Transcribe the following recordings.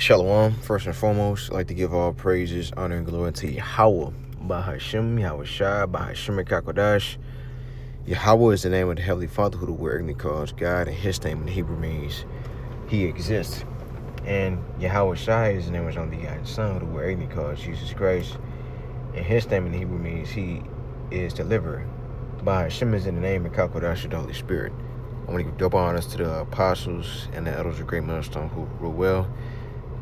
Shalom. First and foremost, I'd like to give all praises, honor, and glory to Yahweh, Bahashem, Yahweh Shai, Bahashem Kakodash. Yahweh is the name of the Heavenly Father, who the word English calls God, and His name in Hebrew means He exists. And Yahweh Shai is the name of His only begotten Son, who the word English calls Jesus Christ, and His name in Hebrew means He is deliverer. Bahashem is in the name of Kakodash of the Holy Spirit. I want to give double honors to the apostles and the elders of Great Millstone who rule well.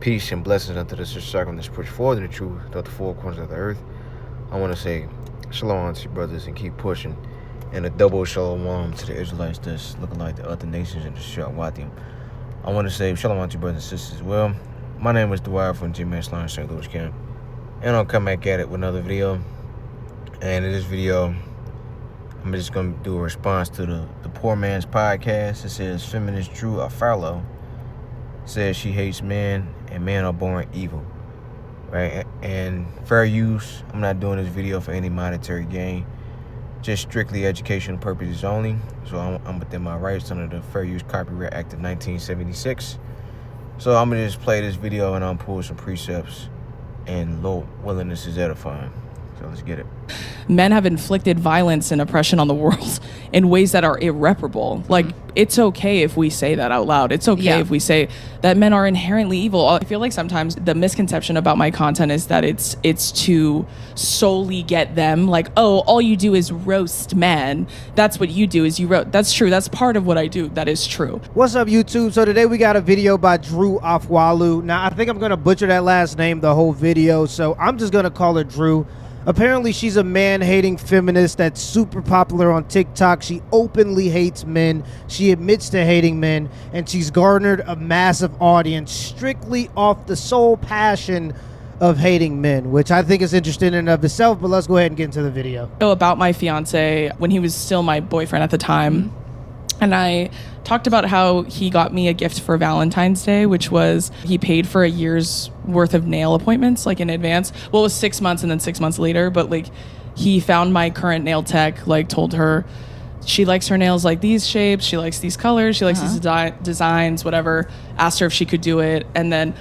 Peace and blessings unto the sister sacrament that's pushed forward in the truth throughout the four corners of the earth. I want to say shalom to your brothers and keep pushing. And a double shalom to the Israelites that's looking like the other nations in the Shawatium. I want to say shalom to your brothers and sisters as well. My name is Drew Afoula from G-Man's Line, St. Louis Camp. And I'll come back at it with another video. And in this video, I'm just going to do a response to the Poor Man's Podcast. It says, Feminist Drew Afoula says she hates men and men are born evil. Right? And fair use, I'm not doing this video for any monetary gain. Just strictly educational purposes only. So I'm within my rights under the Fair Use Copyright Act of 1976. So I'm going to just play this video and I'll pull some precepts. And Lord willingness is edifying. So let's get it. Men have inflicted violence and oppression on the world in ways that are irreparable. Like, it's okay if we say that out loud. It's okay if we say that men are inherently evil. I feel like sometimes the misconception about my content is that it's to solely get them. Like, oh, all you do is roast men. That's what you do is you roast. That's true. That's part of what I do. That is true. What's up, YouTube? So today we got a video by Drew Afoula. Now, I think I'm going to butcher that last name the whole video, so I'm just going to call her Drew. Apparently, she's a man-hating feminist that's super popular on TikTok. She openly hates men. She admits to hating men, and she's garnered a massive audience strictly off the sole passion of hating men, which I think is interesting in and of itself, but let's go ahead and get into the video. So about my fiance, when he was still my boyfriend at the time, and I talked about how he got me a gift for Valentine's Day, which was he paid for a year's worth of nail appointments, like in advance. Well, it was 6 months and then 6 months later, but like he found my current nail tech, like told her she likes her nails like these shapes, she likes these colors, she likes these designs, whatever, asked her if she could do it, and then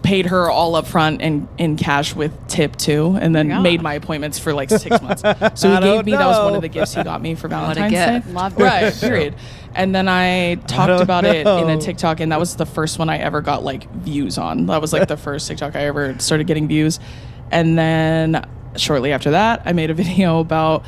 paid her all up front in cash with tip too, and then made my appointments for like 6 months. So he gave me, that was one of the gifts he got me for Valentine's Day. Loved it. Right, period. And then I talked about it in a TikTok, and that was the first one I ever got like views on. That was like the first TikTok I ever started getting views. And then shortly after that, I made a video about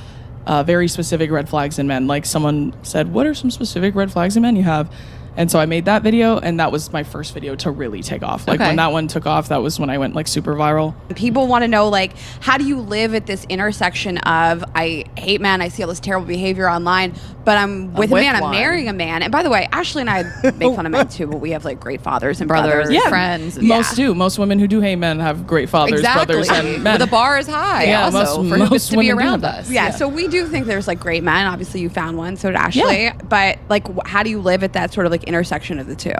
very specific red flags in men. Like someone said, what are some specific red flags in men you have? And so I made that video, and that was my first video to really take off. Like when that one took off, that was when I went like super viral. People want to know, like, how do you live at this intersection of I hate men, I see all this terrible behavior online, but I'm with a man, I'm marrying a man. And by the way, Ashley and I make fun of men too, but we have like great fathers and brothers, and friends. Most do. Most women who do hate men have great fathers, brothers, and men. The bar is high. Yeah, also most, for who gets to be women around us. Yeah, so we do think there's like great men. Obviously, you found one, so did Ashley. But like, how do you live at that sort of like intersection of the two?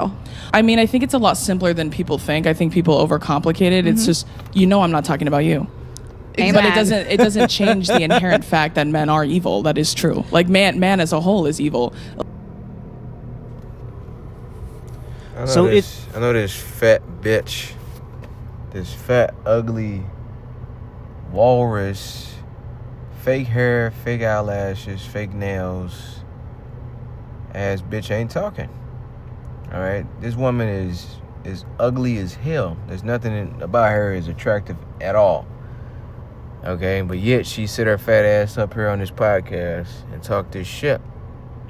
I mean, I think it's a lot simpler than people think. I think people overcomplicate it. It's just, I'm not talking about you. Amen. But it doesn't change the inherent fact that men are evil. That is true. Like man as a whole is evil. I know this fat bitch, this fat ugly walrus, fake hair, fake eyelashes, fake nails ass bitch ain't talking. All right, this woman is ugly as hell. There's nothing about her is attractive at all. Okay, but yet she sit her fat ass up here on this podcast and talk this shit.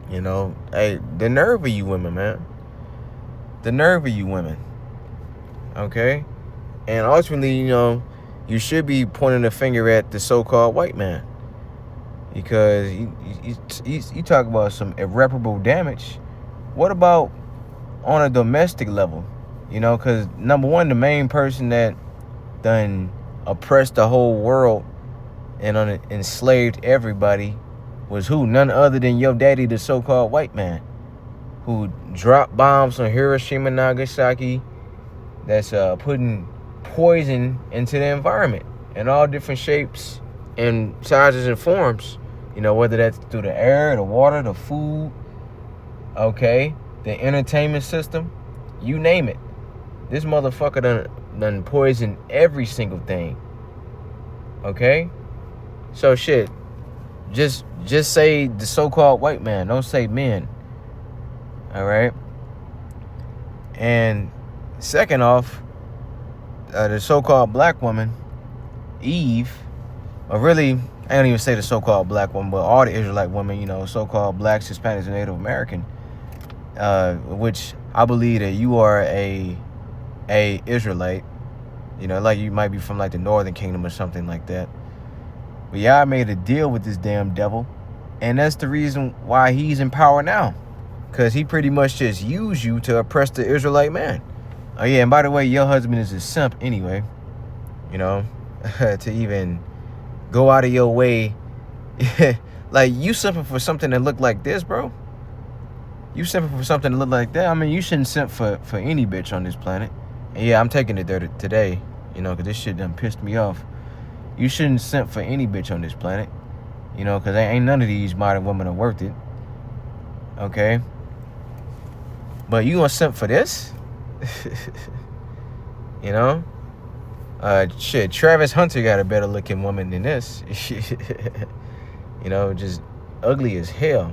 You know, hey, the nerve of you women, man. The nerve of you women. Okay, and ultimately, you should be pointing the finger at the so-called white man, because you talk about some irreparable damage. What about on a domestic level? Because number one, the main person that done oppressed the whole world and enslaved everybody was who? None other than your daddy, the so-called white man, who dropped bombs on Hiroshima and Nagasaki, that's putting poison into the environment in all different shapes and sizes and forms. Whether that's through the air, the water, the food, the entertainment system, you name it. This motherfucker done poisoned every single thing. Okay? So shit. Just say the so-called white man. Don't say men. Alright? And second off, the so-called black woman, Eve, or really, I don't even say the so-called black woman, but all the Israelite women, you know, so-called blacks, Hispanics, and Native American, which I believe that you are a Israelite, you know, like you might be from like the Northern Kingdom or something like that. But yeah, I made a deal with this damn devil, and that's the reason why he's in power now, because he pretty much just used you to oppress the Israelite man. Oh yeah, and by the way, your husband is a simp anyway, you know, to even go out of your way. Like, you simping for something that look like this, bro. You simping for something that look like that. I mean, you shouldn't simp for any bitch on this planet. And yeah, I'm taking it there today, you know, because this shit done pissed me off. You shouldn't simp for any bitch on this planet, you know, because ain't none of these modern women are worth it. Okay? But you gonna simp for this? You know? Shit, Travis Hunter got a better looking woman than this. You know, just ugly as hell.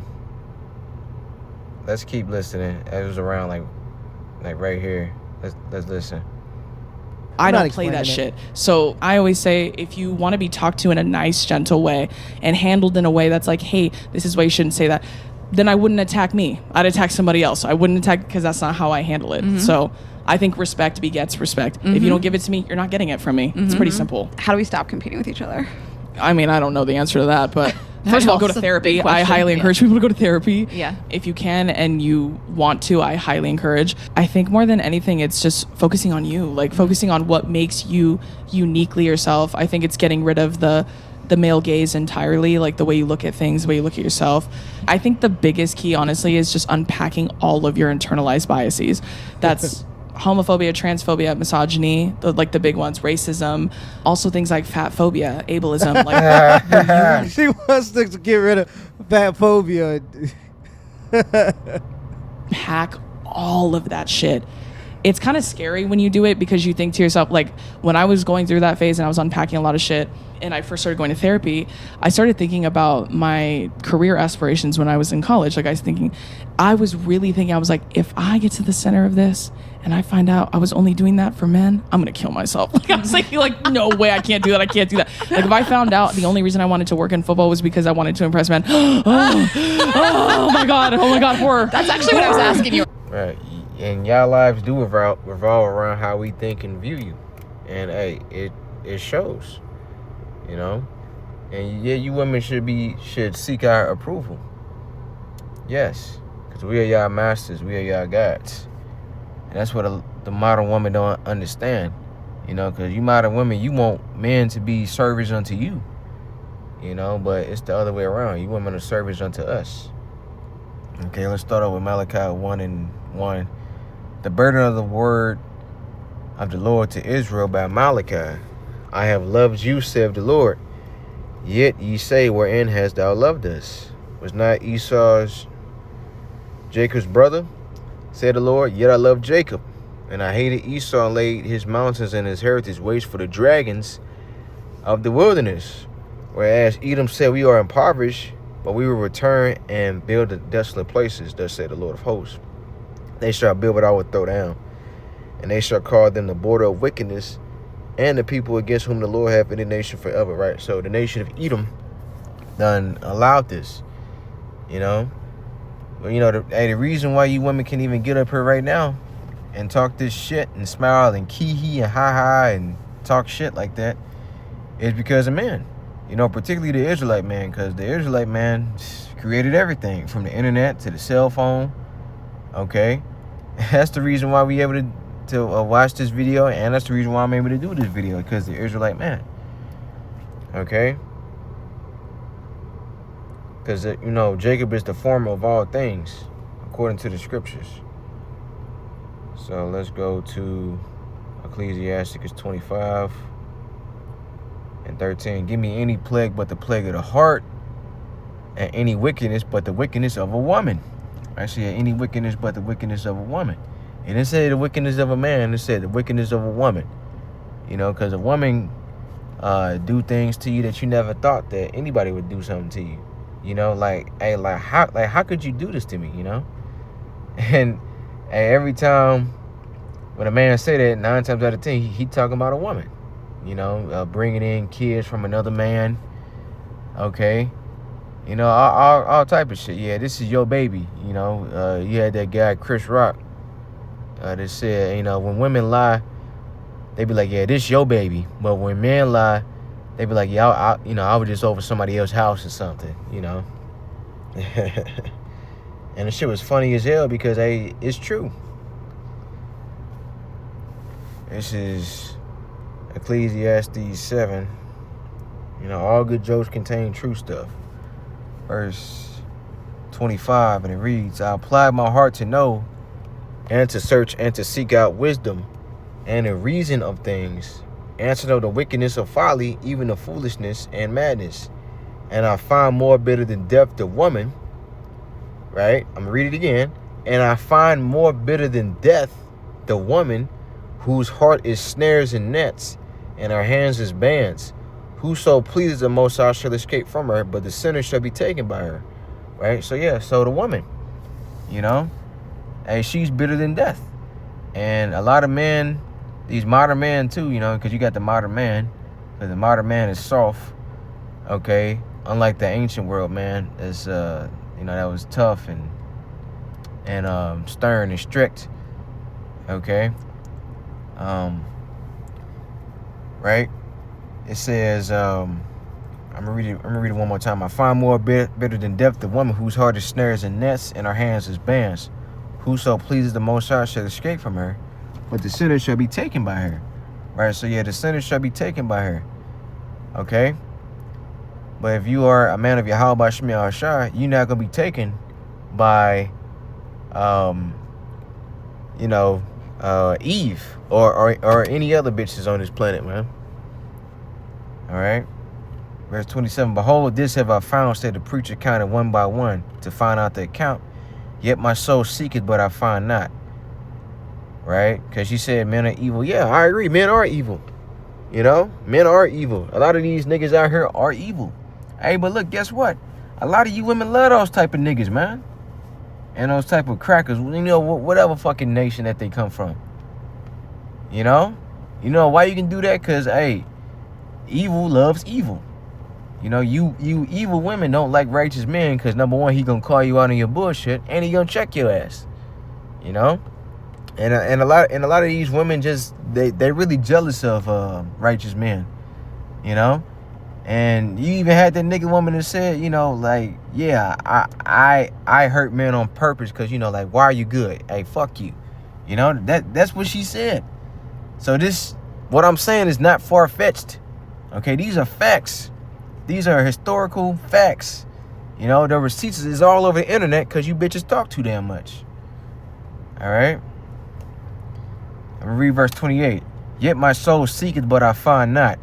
Let's keep listening. It was around like right here. Let's listen. I don't play that shit. So I always say, if you want to be talked to in a nice, gentle way and handled in a way that's like, hey, this is why you shouldn't say that, then I wouldn't attack me. I'd attack somebody else. I wouldn't attack, because that's not how I handle it. So I think respect begets respect. If you don't give it to me, you're not getting it from me. It's pretty simple. How do we stop competing with each other? I mean, I don't know the answer to that, but first of all, go to therapy. I highly encourage people to go to therapy. Yeah. If you can and you want to, I highly encourage. I think more than anything, it's just focusing on you, like focusing on what makes you uniquely yourself. I think it's getting rid of the male gaze entirely, like the way you look at things, the way you look at yourself. I think the biggest key, honestly, is just unpacking all of your internalized biases. That's homophobia, transphobia, misogyny, the big ones, racism, also things like fat phobia, ableism. Like She wants to get rid of fat phobia. pack all of that shit. It's kind of scary when you do it, because you think to yourself, like when I was going through that phase and I was unpacking a lot of shit and I first started going to therapy, I started thinking about my career aspirations when I was in college. Like I was really thinking, I was like, if I get to the center of this and I find out I was only doing that for men, I'm going to kill myself. Like I was like, no way, I can't do that. I can't do that. Like if I found out the only reason I wanted to work in football was because I wanted to impress men. Oh my God, horror. That's actually what I was asking you. Right. And y'all lives do revolve around how we think and view you. And hey, it shows, you know. And yeah, you women should seek our approval. Yes, because we are y'all masters, we are y'all gods. And that's what the modern woman don't understand, you know, because you modern women, you want men to be servants unto you, you know, but it's the other way around. You women are servants unto us. Okay, let's start off with Malachi 1:1. The burden of the word of the Lord to Israel by Malachi. I have loved you, saith the Lord. Yet ye say, wherein hast thou loved us? Was not Esau's Jacob's brother? Said the Lord, yet I loved Jacob. And I hated Esau, and laid his mountains and his heritage waste for the dragons of the wilderness. Whereas Edom said, we are impoverished, but we will return and build the desolate places, thus said the Lord of hosts. They shall build, but I will throw down. And they shall call them the border of wickedness, and the people against whom the Lord hath indignation forever. Right? So the nation of Edom done allowed this. You know? But you know, the reason why you women can even get up here right now and talk this shit and smile and kee-hee and ha-ha and talk shit like that is because of men. You know, particularly the Israelite man, because the Israelite man created everything from the internet to the cell phone. Okay? That's the reason why we able to watch this video, and that's the reason why I'm able to do this video, because the Israelite man. Okay? Because, you know, Jacob is the former of all things, according to the scriptures. So let's go to Ecclesiasticus 25:13. Give me any plague but the plague of the heart, and any wickedness but the wickedness of a woman. Actually, any wickedness but the wickedness of a woman. And it said the wickedness of a man. It said the wickedness of a woman. You know, because a woman do things to you that you never thought that anybody would do something to you. You know, how could you do this to me? You know, and every time when a man say that, 9 times out of 10, he talking about a woman. You know, bringing in kids from another man. Okay. You know, all type of shit. Yeah, this is your baby. You know, you had that guy, Chris Rock, that said, you know, when women lie, they be like, yeah, this your baby. But when men lie, they be like, yeah, I was just over somebody else's house or something, you know. And the shit was funny as hell because, hey, it's true. This is Ecclesiastes 7. You know, all good jokes contain true stuff. Verse 25, and it reads, I applied my heart to know and to search and to seek out wisdom and the reason of things, and to know the wickedness of folly, even the foolishness and madness. And I find more bitter than death the woman, right? I'm going to read it again. And I find more bitter than death the woman whose heart is snares and nets, and her hands is bands. Whoso pleases the Most High shall escape from her, but the sinner shall be taken by her. Right? So, yeah, so the woman, you know, hey, she's bitter than death. And a lot of men, these modern men too, you know, because you got the modern man, because the modern man is soft, okay? Unlike the ancient world, man, that's, you know, that was tough and stern and strict, okay? Right? It says, I'm gonna read it one more time. I find more bitter than death the woman whose heart is snares and nets, and her hands is bands. Whoso pleases the Most High shall escape from her, but the sinner shall be taken by her. Right? So yeah, the sinner shall be taken by her. Okay? But if you are a man of Yahweh by Shemi Ashar, you're not gonna be taken by you know, Eve or any other bitches on this planet, man. All right. Verse 27, behold, this have I found, said the preacher, counted one by one to find out the account. Yet my soul seeketh, but I find not. Right? Because she said men are evil. Yeah, I agree. Men are evil. You know? Men are evil. A lot of these niggas out here are evil. Hey, but look, guess what? A lot of you women love those type of niggas, man. And those type of crackers. You know, whatever fucking nation that they come from. You know? You know why you can do that? Because, hey, evil loves evil. You know, you evil women don't like righteous men because, number one, he gonna call you out on your bullshit and he gonna check your ass. You know? And a lot of these women just they really jealous of righteous men. You know? And you even had that nigga woman that said, you know, like, yeah, I hurt men on purpose because, you know, like, why are you good? Hey, fuck you. You know, that's what she said. So what I'm saying is not far-fetched. Okay, these are facts. These are historical facts. You know, the receipts is all over the internet because you bitches talk too damn much. All right? I'm going to read verse 28. Yet my soul seeketh, but I find not.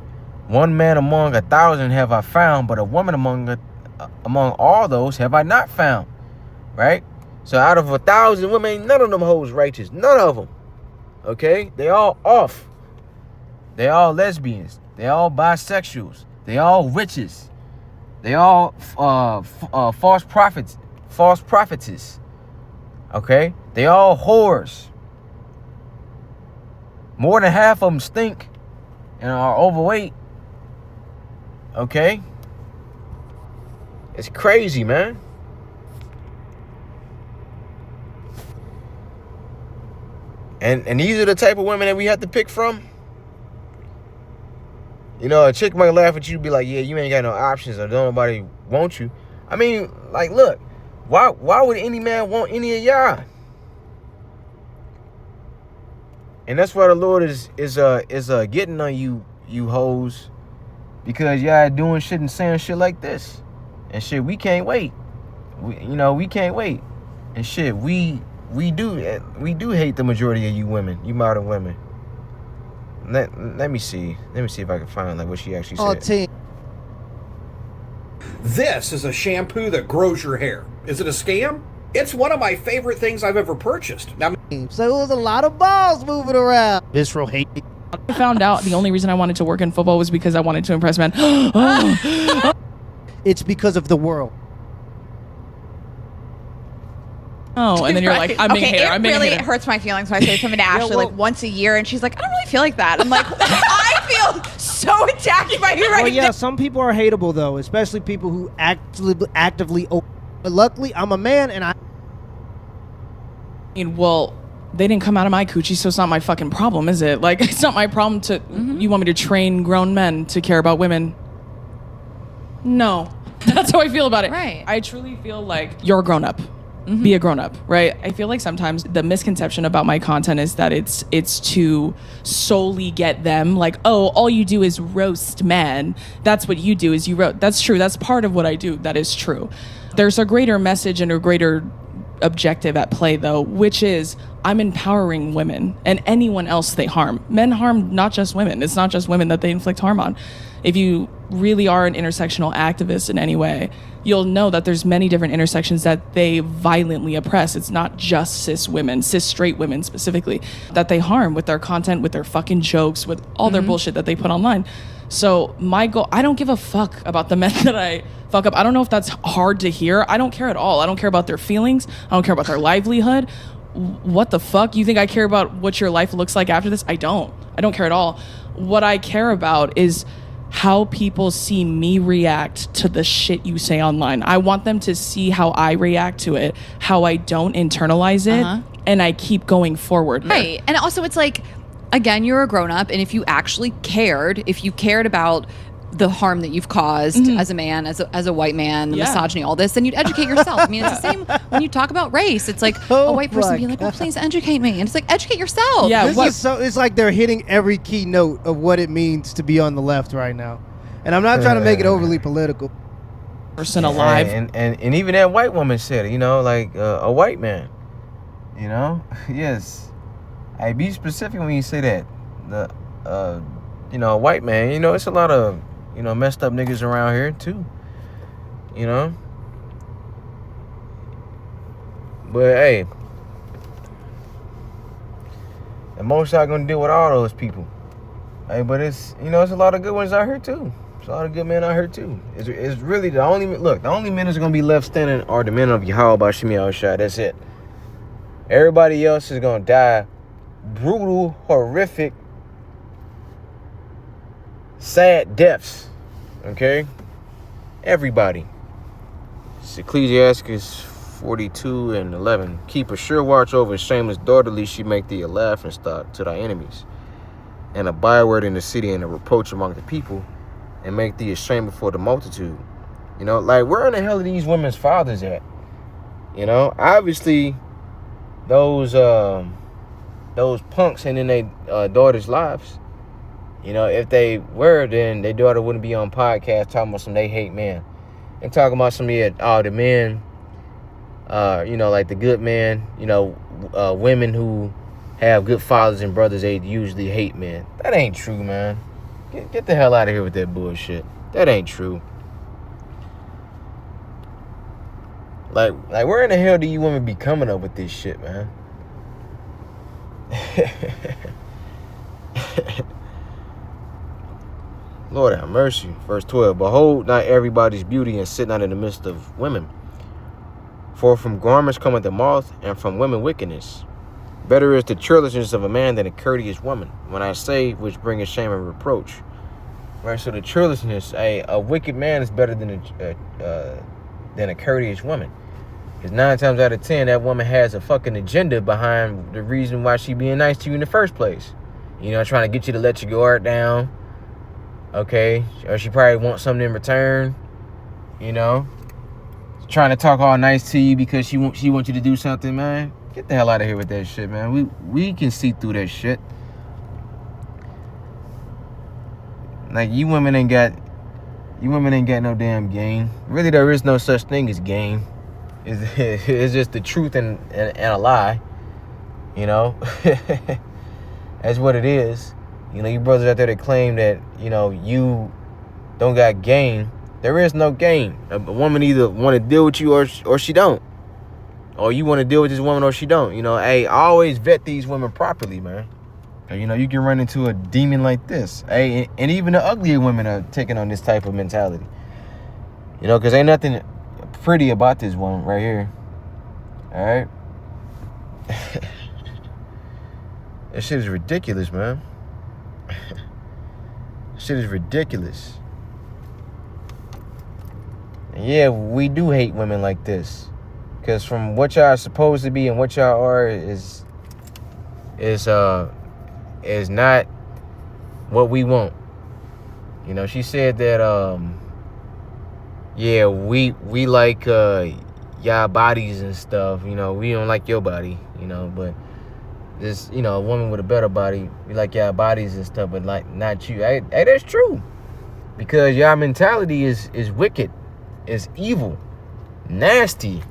One man among 1,000 have I found, but a woman among all those have I not found. Right? So out of 1,000 women, none of them hoes righteous. None of them. Okay? They all off. They all lesbians. They all bisexuals. They all witches. They all false prophets, false prophetess. Okay? They all whores. More than half of them stink and are overweight. Okay? It's crazy, man. And these are the type of women that we have to pick from. You know, a chick might laugh at you and be like, yeah, you ain't got no options or don't nobody want you. I mean, like, look, why would any man want any of y'all? And that's why the Lord is getting on you hoes, because y'all doing shit and saying shit like this. And shit, we can't wait. We can't wait. And shit, we do hate the majority of you women, you modern women. Let me see. Let me see if I can find like what she actually said. This is a shampoo that grows your hair. Is it a scam? It's one of my favorite things I've ever purchased. Now, So it was a lot of balls moving around. Visceral hate. I found out the only reason I wanted to work in football was because I wanted to impress men. It's because of the world. Oh, and then you're like, I'm being a hater. I'm being a really hater. hurts my feelings when I say something to Ashley like once a year, and she's like, I don't really feel like that. I'm like, I feel so attacked by you right Well, yeah, now. some people are hateable though, especially people who actively. But luckily, I'm a man, and I. Well, they didn't come out of my coochie, so it's not my fucking problem, is it? Like, it's not my problem to. You want me to train grown men to care about women? No, that's how I feel about it. Right. I truly feel like you're a grown up. Be a grown up, right? I feel like sometimes the misconception about my content is that it's to solely get them. Like, oh, all you do is roast men. That's what you do is you roast. That's true. That's part of what I do. That is true. There's a greater message and a greater objective at play, though, which is I'm empowering women and anyone else they harm. Men harm not just women. It's not just women that they inflict harm on. If you really are an intersectional activist in any way, you'll know that there's many different intersections that they violently oppress. It's not just cis women, cis straight women specifically, that they harm with their content, with their fucking jokes, with all their bullshit that they put online. So my goal, I don't give a fuck about the men that I fuck up. I don't know if that's hard to hear. I don't care at all. I don't care about their feelings. I don't care about their livelihood. What the fuck? You think I care about what your life looks like after this? I don't care at all. What I care about is how people see me react to the shit you say online. I want them to see how I react to it, how I don't internalize it, and I keep going forward. Right. And also it's like, again, you're a grown up, and if you actually cared, if you cared about the harm that you've caused as a man, as a white man, the misogyny, all this, then you'd educate yourself. I mean, it's the same when you talk about race. It's like a white person being like, well, please educate me. And it's like, educate yourself. Yeah, It's like they're hitting every key note of what it means to be on the left right now. And I'm not trying to make it overly political. Person alive. And even that white woman said it, like a white man. Yes. I be specific when you say that. A white man, it's a lot of, messed up niggas around here too. But hey, the most y'all gonna deal with all those people. Hey, but it's it's a lot of good ones out here too. There's a lot of good men out here too. It's really the only men that's gonna be left standing are the men of Yahweh Bashimi Al-Shai. That's it. Everybody else is gonna die brutal, horrific, sad deaths. Okay? Everybody. It's Ecclesiastes 42:11. Keep a sure watch over a shameless daughter, lest she make thee a laughing stock to thy enemies, and a byword in the city, and a reproach among the people, and make thee ashamed before the multitude. Like, where in the hell are these women's fathers at? Obviously, those punks ending their daughters' lives. If they were, then their daughter wouldn't be on podcast talking about some they hate men. And talking about some the men, like the good men, women who have good fathers and brothers, they usually hate men. That ain't true, man. Get the hell out of here with that bullshit. That ain't true. Like where in the hell do you women be coming up with this shit, man? Lord have mercy. Verse 12. Behold, not everybody's beauty, and sit not in the midst of women. For from garments cometh the moth, and from women wickedness. Better is the churlishness of a man than a courteous woman. When I say, which bringeth shame and reproach. Right. So the churlishness, a wicked man is better than a courteous woman. Because 9 times out of 10, that woman has a fucking agenda behind the reason why she being nice to you in the first place. Trying to get you to let your guard down. Okay? Or she probably wants something in return. Trying to talk all nice to you because she wants you to do something, man. Get the hell out of here with that shit, man. We can see through that shit. Like, you women ain't got no damn game. Really, there is no such thing as game. It's just the truth and a lie. That's what it is. You brothers out there that claim that, you don't got game. There is no game. A woman either want to deal with you or she don't. or you want to deal with this woman or she don't. You know, hey, always vet these women properly, man. You know, you can run into a demon like this. Hey, and even the uglier women are taking on this type of mentality. You know, because ain't nothing pretty about this one right here. All right? That shit is ridiculous, man. Shit is ridiculous. And yeah, we do hate women like this. Because from what y'all are supposed to be and what y'all are is not what we want. You know, she said that yeah, we like y'all bodies and stuff. You know, we don't like your body, you know, but this, you know, a woman with a better body, we like y'all bodies and stuff, but like not you. Hey, that's true. Because y'all mentality is wicked, is evil, nasty.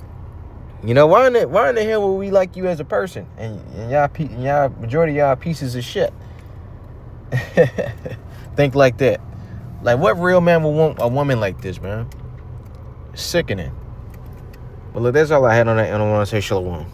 You know, why in the hell would we like you as a person? And y'all majority of y'all pieces of shit. Think like that. Like, what real man would want a woman like this, man? Sickening. But look, that's all I had on that, and I want to say shalom.